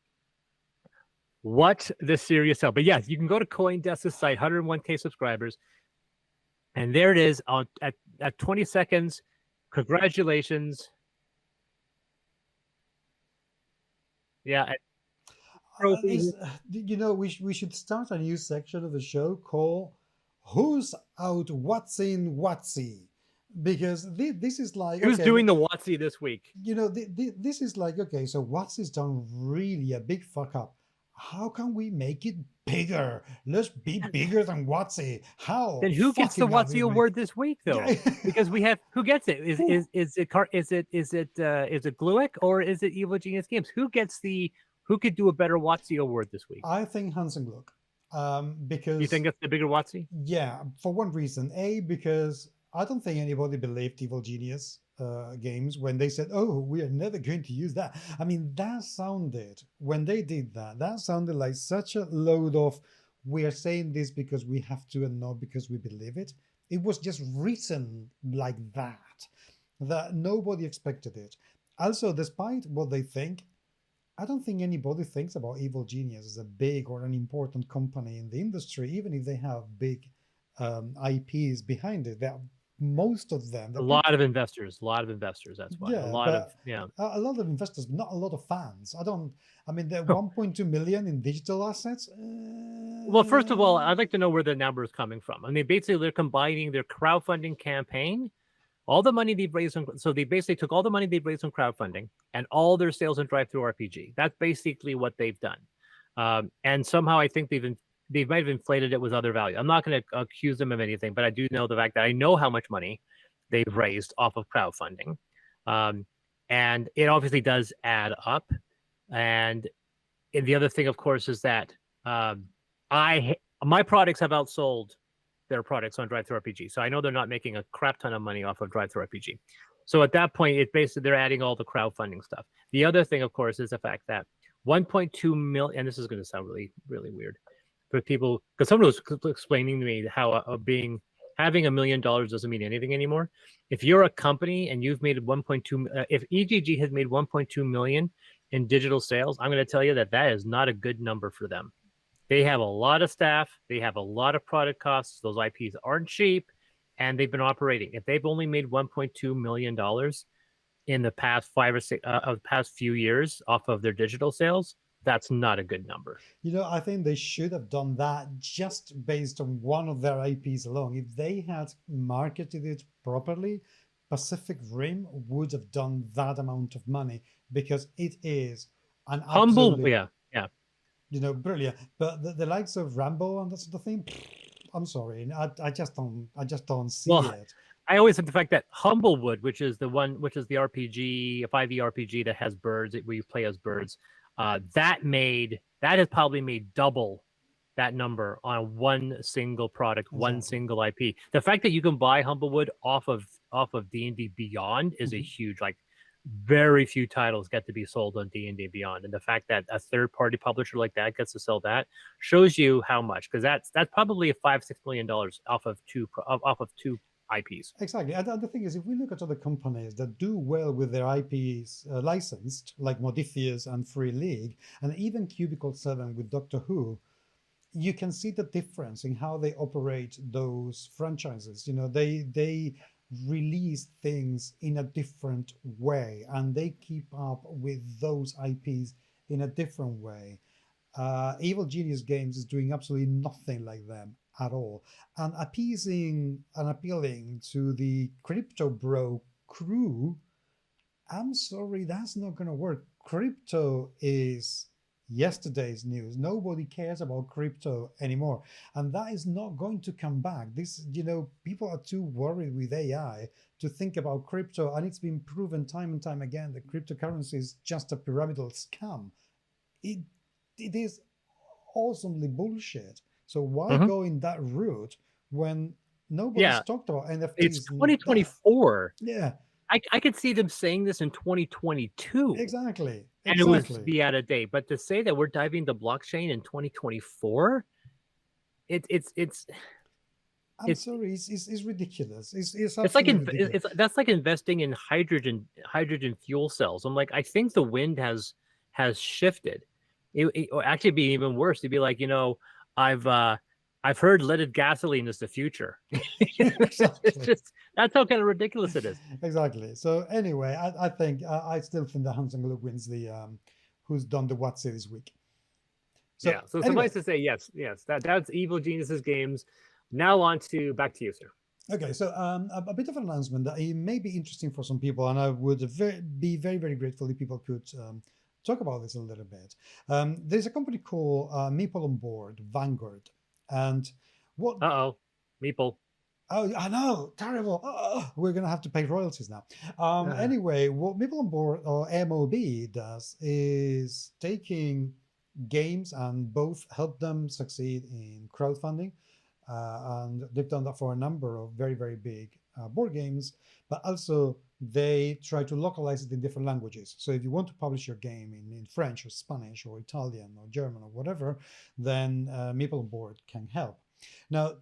What the serious hell? But yes, you can go to CoinDesk's site, 101K subscribers, and there it is at 20 seconds. Congratulations. Yeah. We should start a new section of the show called "Who's Out Watsying WATSY?" Because this is like, who's doing the WATSY this week? This is like, okay, so WATSY's done really a big fuck up. How can we make it bigger? Let's be bigger than WATSY. How? Then who gets the WATSY award this week, though? Because we have, who gets it? Is it Glük or is it Evil Genius Games? Who could do a better WATSY award this week? I think Hans and Glük. Because you think that's the bigger WATSY? Yeah, for one reason. A, because I don't think anybody believed Evil Genius games when they said, "Oh, we are never going to use that." I mean, that sounded when they did that. That sounded like such a load of, "We are saying this because we have to, and not because we believe it." It was just written like that, that nobody expected it. Also, despite what they think, I don't think anybody thinks about Evil Genius as a big or an important company in the industry, even if they have big IPs behind it. Most of them, A they're lot pretty, of investors. A lot of investors. That's why. A yeah, lot of but yeah. a lot of investors, not a lot of fans. I mean, they're 1.2 million in digital assets. Well, first of all, I'd like to know where the number is coming from. I mean, basically, they're combining their crowdfunding campaign, all the money they've raised. So they basically took all the money they've raised on crowdfunding and all their sales on drive-through RPG. That's basically what they've done. And somehow I think they might have inflated it with other value. I'm not going to accuse them of anything, but I do know the fact that I know how much money they've raised off of crowdfunding. And it obviously does add up. And the other thing, of course, is that my products have outsold their products on Drive Through RPG, so I know they're not making a crap ton of money off of Drive Through RPG. So at that point, it basically they're adding all the crowdfunding stuff. The other thing, of course, is the fact that 1.2 million, and this is going to sound really, really weird for people, because someone was explaining to me how having $1 million doesn't mean anything anymore. If you're a company and you've made 1.2, if EGG has made 1.2 million in digital sales, I'm going to tell you that that is not a good number for them. They have a lot of staff. They have a lot of product costs. Those IPs aren't cheap, and they've been operating. If they've only made $1.2 million in the past past few years off of their digital sales, that's not a good number. I think they should have done that just based on one of their IPs alone. If they had marketed it properly, Pacific Rim would have done that amount of money because it is an Humble, absolutely, yeah. Brilliant. But the likes of Rambo and that sort of thing, I'm sorry, I just don't see Well, it. I always said the fact that Humblewood, which is the RPG, a 5e RPG that has birds, where you play as birds, that has probably made double that number on one single product, one Exactly. single IP. The fact that you can buy Humblewood off of D&D Beyond is a huge, like, very few titles get to be sold on D&D Beyond, and the fact that a third-party publisher like that gets to sell that shows you how much, because that's probably a $5-6 million off of two IPs. Exactly. And the thing is, if we look at other companies that do well with their IPs licensed, like Modiphius and Free League, and even Cubicle 7 with Doctor Who, you can see the difference in how they operate those franchises. They release things in a different way, and they keep up with those IPs in a different way. Evil Genius Games is doing absolutely nothing like them at all, and appeasing and appealing to the crypto bro crew. I'm sorry, that's not going to work. Crypto is yesterday's news. Nobody cares about crypto anymore. And that is not going to come back. People are too worried with AI to think about crypto. And it's been proven time and time again that cryptocurrency is just a pyramidal scam. It, it is awesomely bullshit. So why go in that route when nobody's talked about It's NFTs? 2024. Yeah, I could see them saying this in 2022. exactly. And it was be out of date. But to say that we're diving the blockchain in 2024, it's I'm sorry, it's ridiculous. It's like absolutely ridiculous. that's like investing in hydrogen fuel cells. I'm like, I think the wind has shifted. Or actually, it'd be even worse. It'd be like, I've heard leaded gasoline is the future. It's just that's how kind of ridiculous it is. Exactly. So anyway, I think I still think that Hans and Glük wins the who's done the WATSY this week. So anyway, suffice to say, yes, that's Evil Geniuses Games. Now on to back to you, sir. Okay, so a bit of an announcement that it may be interesting for some people, and I would be very, very grateful if people could talk about this a little bit. There's a company called Meeple on Board, Vanguard, and what? Meeple. Oh, I know, terrible. We're going to have to pay royalties now. Anyway, what Meeple on Board, or MOB, does is taking games and both help them succeed in crowdfunding, and they've done that for a number of very, very big board games, but also they try to localize it in different languages. So if you want to publish your game in French or Spanish or Italian or German or whatever, then Meeple on Board can help. Now,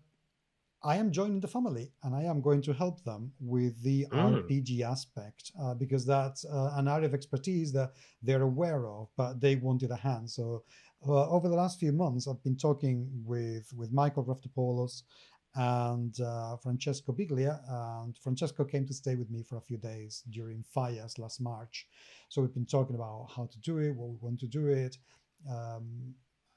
I am joining the family and I am going to help them with the RPG aspect because that's an area of expertise that they're aware of, but they wanted a hand. So over the last few months, I've been talking with Michael Raftopoulos and Francesco Biglia. And Francesco came to stay with me for a few days during FIAS last March. So we've been talking about how to do it, what we want to do it.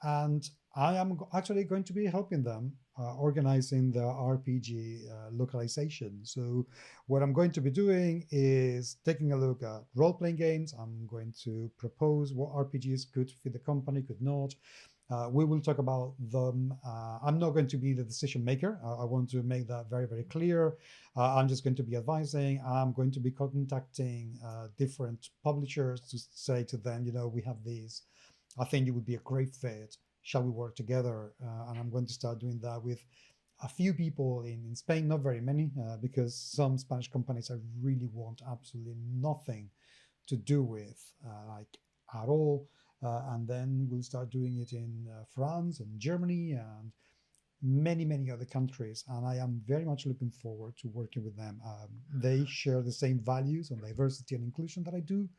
And I am actually going to be helping them organizing the RPG localization. So, what I'm going to be doing is taking a look at role playing games. I'm going to propose what RPGs could fit the company, could not. We will talk about them. I'm not going to be the decision maker. I want to make that very, very clear. I'm just going to be advising. I'm going to be contacting different publishers to say to them, we have these. I think it would be a great fit. Shall we work together? And I'm going to start doing that with a few people in Spain, not very many, because some Spanish companies I really want absolutely nothing to do with, like at all. And then we'll start doing it in France and Germany and many, many other countries. And I am very much looking forward to working with them. They share the same values on diversity and inclusion that I do,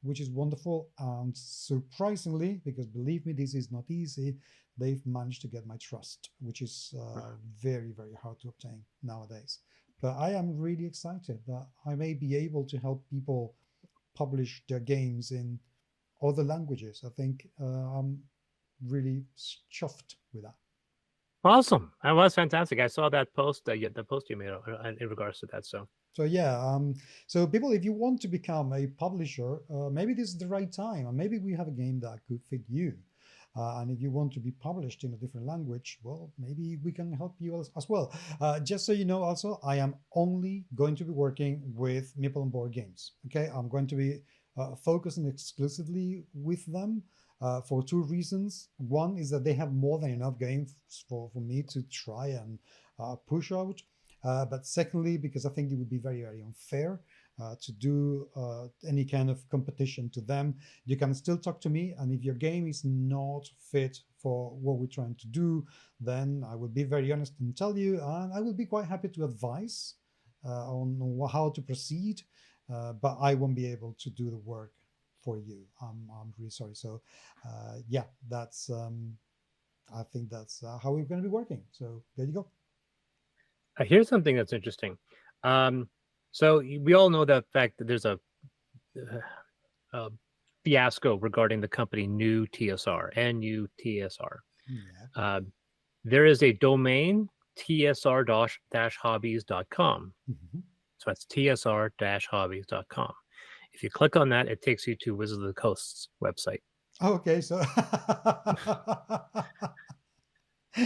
which is wonderful. And surprisingly, because believe me, this is not easy, they've managed to get my trust, which is very, very hard to obtain nowadays. But I am really excited that I may be able to help people publish their games in other languages. I think I'm really chuffed with that. Awesome. That was fantastic. I saw that post, the post you made in regards to that. So yeah, so people, if you want to become a publisher, maybe this is the right time, and maybe we have a game that could fit you. And if you want to be published in a different language, well, maybe we can help you as well. Just so you know, also, I am only going to be working with Meeple and Boardgames. Okay, I'm going to be focusing exclusively with them. For two reasons. One is that they have more than enough games for me to try and push out. But secondly, because I think it would be very, very unfair to do any kind of competition to them. You can still talk to me, and if your game is not fit for what we're trying to do, then I will be very honest and tell you, and I will be quite happy to advise on how to proceed, but I won't be able to do the work for you. I'm really sorry. So, yeah, that's I think that's how we're going to be working. So there you go. Here's something that's interesting. So we all know the fact that there's a fiasco regarding the company New TSR, NUTSR. Yeah. There is a domain, tsr-hobbies.com. Mm-hmm. So that's tsr-hobbies.com. If you click on that, it takes you to Wizard of the Coast's website. Okay, so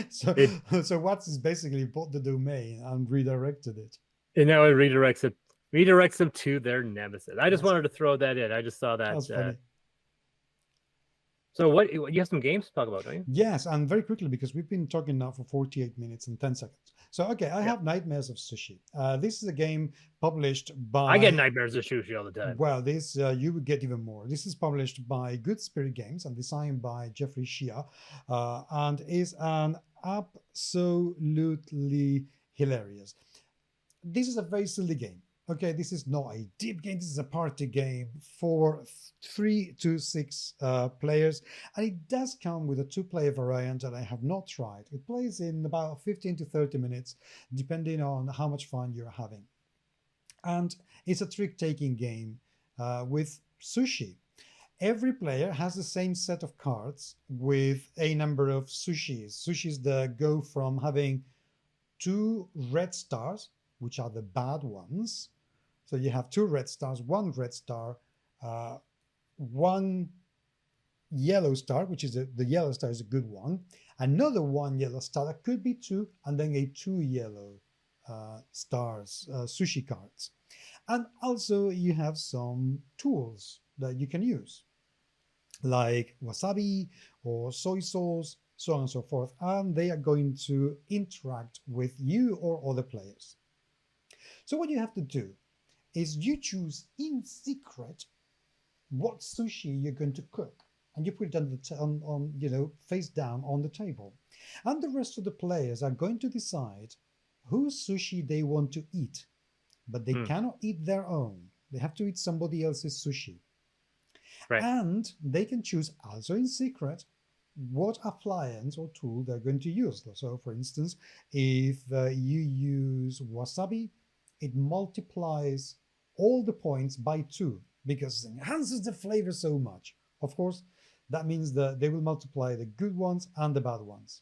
so WATSY basically bought the domain and redirected it. And now it redirects them to their nemesis. I just wanted to throw that in. I just saw that. That's funny. So what you have some games to talk about, don't you? Yes, and very quickly, because we've been talking now for 48 minutes and 10 seconds. So, okay, I have Nightmares of Sushi. This is a game published by... I get Nightmares of Sushi all the time. Well, this you would get even more. This is published by Good Spirit Games and designed by Jeffrey Shia, and is an absolutely hilarious. This is a very silly game. Okay, this is not a deep game. This is a party game for 3 to 6 players. And it does come with a 2-player variant that I have not tried. It plays in about 15 to 30 minutes, depending on how much fun you're having. And it's a trick-taking game with sushi. Every player has the same set of cards with a number of sushis. Sushis that go from having 2 red stars, which are the bad ones. So you have 2 red stars, 1 red star, 1 yellow star, which is the yellow star is a good one, another 1 yellow star that could be 2, and then a 2 yellow stars, sushi cards. And also you have some tools that you can use, like wasabi or soy sauce so on and so forth, and they are going to interact with you or other players. So what you have to do is you choose in secret what sushi you're going to cook, and you put it on face down on the table, and the rest of the players are going to decide whose sushi they want to eat, but they cannot eat their own. They have to eat somebody else's sushi. Right. And they can choose also in secret what appliance or tool they're going to use. So, for instance, if you use wasabi, it multiplies all the points by 2 because it enhances the flavor so much. Of course, that means that they will multiply the good ones and the bad ones.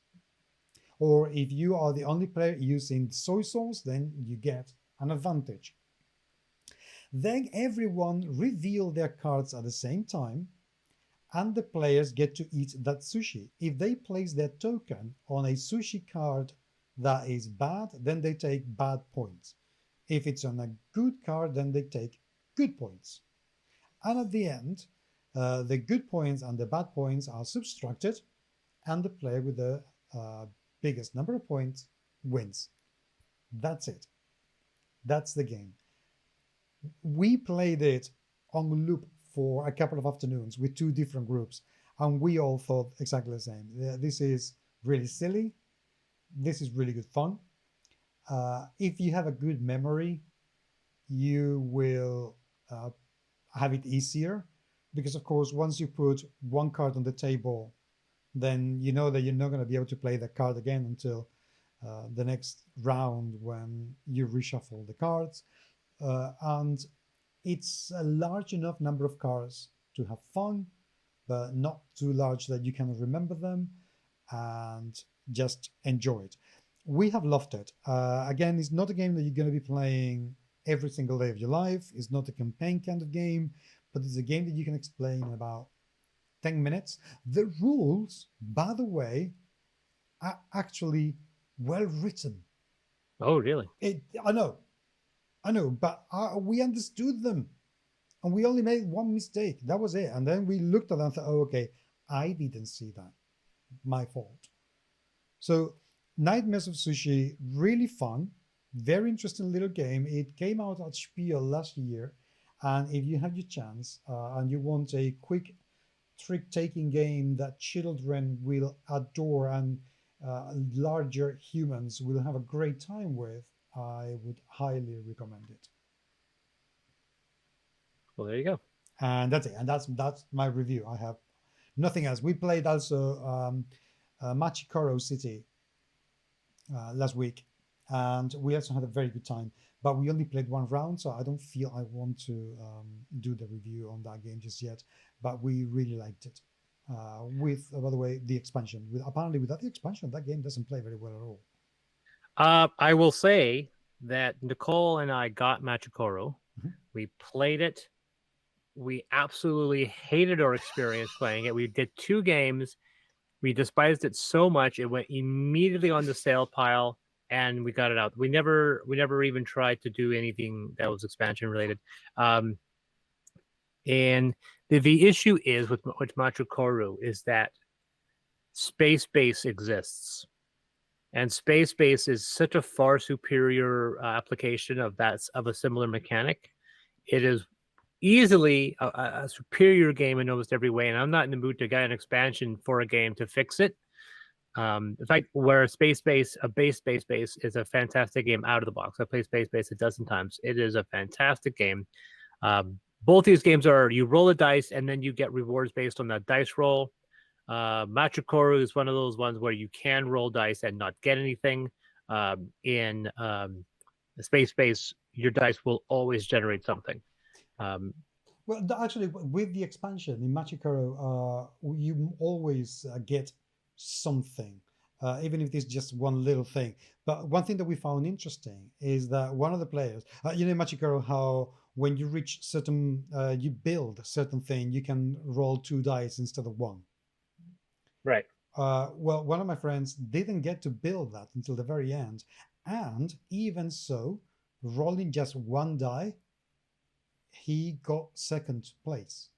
Or if you are the only player using soy sauce, then you get an advantage. Then everyone reveal their cards at the same time, and the players get to eat that sushi. If they place their token on a sushi card that is bad, then they take bad points. If it's on a good card, then they take good points. And at the end, the good points and the bad points are subtracted, and the player with the biggest number of points wins. That's it. That's the game. We played it on loop for a couple of afternoons with 2 different groups, and we all thought exactly the same. This is really silly. This is really good fun. If you have a good memory, you will have it easier because, of course, once you put one card on the table, then you know that you're not going to be able to play that card again until the next round when you reshuffle the cards. And it's a large enough number of cards to have fun, but not too large that you cannot remember them, and just enjoy it. We have loved it. Again, it's not a game that you're going to be playing every single day of your life. It's not a campaign kind of game, but it's a game that you can explain in about 10 minutes. The rules, by the way, are actually well written. Oh, really? I know, but we understood them. And we only made one mistake. That was it. And then we looked at them and thought, oh, okay, I didn't see that. My fault. So, Nightmares of Sushi, really fun. Very interesting little game. It came out at Spiel last year. And if you have your chance and you want a quick trick-taking game that children will adore and larger humans will have a great time with, I would highly recommend it. Well, there you go. And that's it. And that's my review. I have nothing else. We played also Machikoro City last week, and we also had a very good time. But we only played one round, so I don't feel I want to do the review on that game just yet. But we really liked it. With, by the way, the expansion. Apparently, without the expansion, that game doesn't play very well at all. I will say that Nicole and I got Machikoro. Mm-hmm. We played it. We absolutely hated our experience playing it. We did 2 games. We despised it so much it went immediately on the sale pile, and we got it out. We never even tried to do anything that was expansion related. And the issue is with Machikoro is that Space Base exists. And Space Base is such a far superior application of a similar mechanic. It is easily a superior game in almost every way, and I'm not in the mood to get an expansion for a game to fix it. In fact, where Space Base is a fantastic game out of the box. I played Space Base a dozen times. It is a fantastic game. Both these games are you roll a dice and then you get rewards based on that dice roll. Machikoro is one of those ones where you can roll dice and not get anything. In Space Base, your dice will always generate something. Well, actually, with the expansion in Machikoro, you always get something, even if it's just one little thing. But one thing that we found interesting is that one of the players, in Machikoro, how when you reach certain, you build a certain thing, you can roll 2 dice instead of 1. Right. Well, one of my friends didn't get to build that until the very end. And even so, rolling just 1 die, he got second place.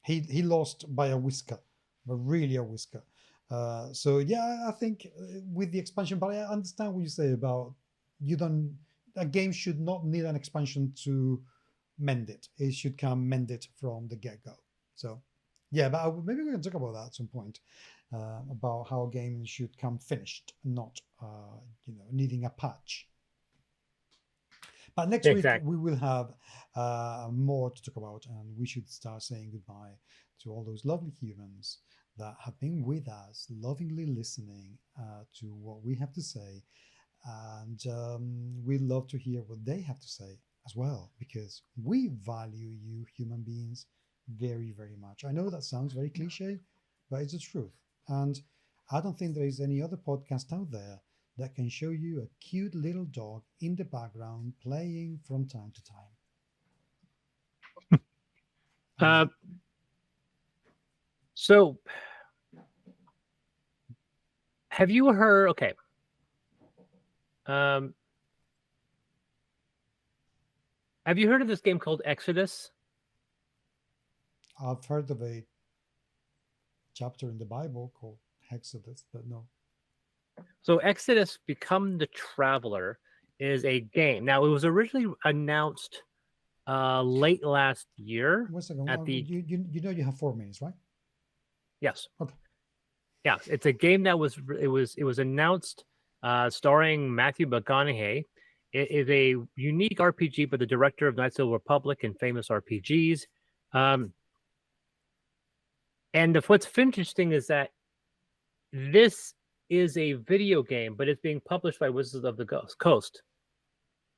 He lost by a whisker, but really a whisker. So yeah, I think with the expansion, but I understand what you say about you don't. A game should not need an expansion to mend it. It should come mended from the get go. So yeah, but maybe we can talk about that at some point. About how games should come finished, not needing a patch. But next week Exactly. we will have more to talk about, and we should start saying goodbye to all those lovely humans that have been with us, lovingly listening to what we have to say, and we love to hear what they have to say as well, because we value you, human beings, very, very much. I know that sounds very cliche, but it's the truth, and I don't think there is any other podcast out there that can show you a cute little dog in the background playing from time to time. So, have you heard? Okay. Have you heard of this game called Exodus? I've heard of a chapter in the Bible called Exodus, but no. So, Exodus Become the Traveler is a game. Now, it was originally announced late last year. One second. At the you know you have 4 minutes, right? yes. Okay. Yeah, it's a game that was announced starring Matthew McConaughey. It is a unique RPG by the director of Knights of the Republic and famous RPGs. And what's interesting is that this is a video game, but it's being published by Wizards of the Coast.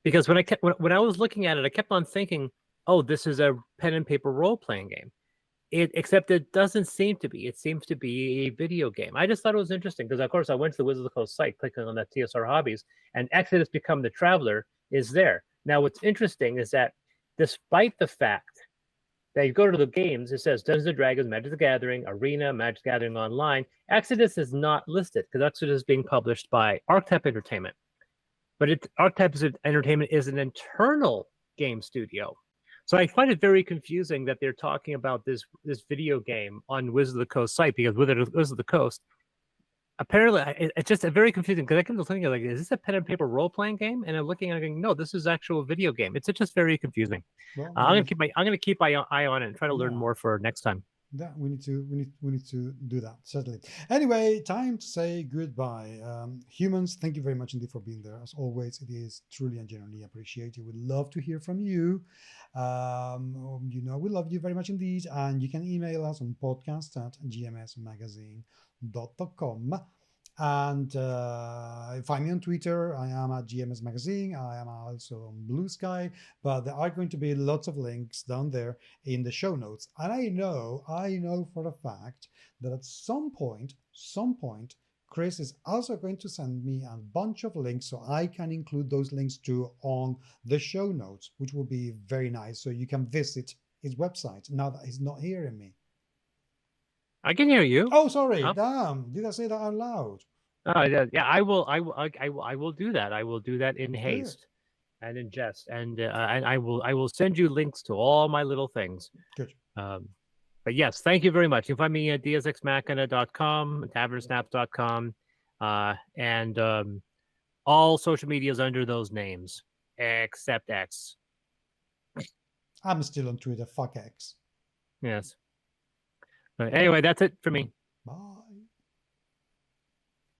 Because when I was looking at it, I kept on thinking, "Oh, this is a pen and paper role playing game." Except it doesn't seem to be. It seems to be a video game. I just thought it was interesting because, of course, I went to the Wizards of the Coast site, clicking on that TSR Hobbies, and Exodus Become the Traveler is there. Now, what's interesting is that despite the fact that you go to the games, it says Dungeons and Dragons, Magic the Gathering, Arena, Magic the Gathering Online. Exodus is not listed because Exodus is being published by Archetype Entertainment. But Archetype Entertainment is an internal game studio. So I find it very confusing that they're talking about this video game on Wizards of the Coast site, because Wizards of the Coast, apparently it's just very confusing because I kept thinking, like, is this a pen and paper role playing game? And I'm looking and going, no, this is actual video game. It's just very confusing. Well, I'm gonna keep my eye on it and try to learn more for next time. Yeah, we need to do that, certainly. Anyway, time to say goodbye. Humans, thank you very much indeed for being there. As always, it is truly and genuinely appreciated. We'd love to hear from you. We love you very much indeed. And you can email us on podcast@gmsmagazine.com. And find me on Twitter. I am at GMS Magazine. I am also on Blue Sky, but there are going to be lots of links down there in the show notes. And I know for a fact that at some point, Chris is also going to send me a bunch of links so I can include those links too on the show notes, which will be very nice. So you can visit his website now that he's not hearing me. I can hear you. Oh, sorry. Damn. Did I say that out loud? Yeah, I will do that. I will do that in haste and in jest, and I will send you links to all my little things. Good. But yes, thank you very much. You can find me at deusexmachina.com, tavernsnaps.com, and all social medias under those names, except X. I'm still on Twitter. Fuck X. Yes. But anyway, that's it for me. Bye.